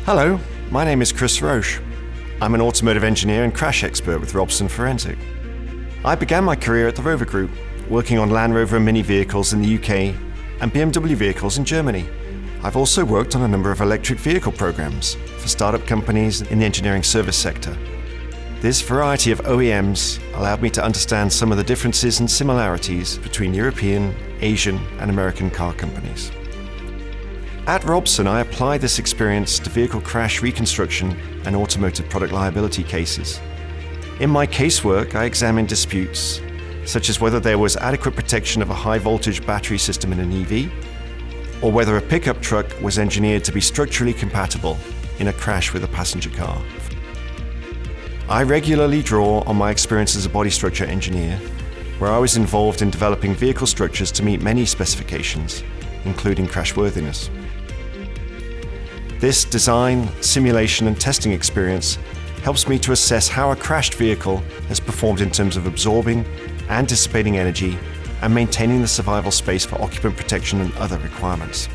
Hello, my name is Chris Roche. I'm an automotive engineer and crash expert with Robson Forensic. I began my career at the Rover Group, working on Land Rover and Mini vehicles in the UK and BMW vehicles in Germany. I've also worked on a number of electric vehicle programs for startup companies in the engineering service sector. This variety of OEMs allowed me to understand some of the differences and similarities between European, Asian, and American car companies. At Robson, I applied this experience to vehicle crash reconstruction and automotive product liability cases. In my casework, I examined disputes, such as whether there was adequate protection of a high-voltage battery system in an EV, or whether a pickup truck was engineered to be structurally compatible in a crash with a passenger car. I regularly draw on my experience as a body structure engineer, where I was involved in developing vehicle structures to meet many specifications, including crashworthiness. This design, simulation, and testing experience helps me to assess how a crashed vehicle has performed in terms of absorbing and dissipating energy and maintaining the survival space for occupant protection and other requirements.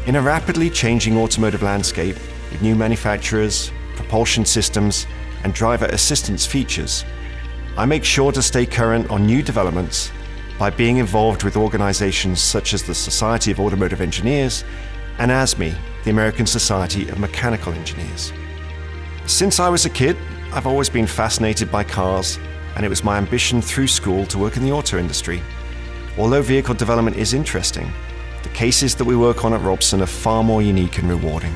In a rapidly changing automotive landscape with new manufacturers, propulsion systems, and driver assistance features, I make sure to stay current on new developments by being involved with organizations such as the Society of Automotive Engineers and ASME, the American Society of Mechanical Engineers. Since I was a kid, I've always been fascinated by cars, and it was my ambition through school to work in the auto industry. Although vehicle development is interesting, the cases that we work on at Robson are far more unique and rewarding.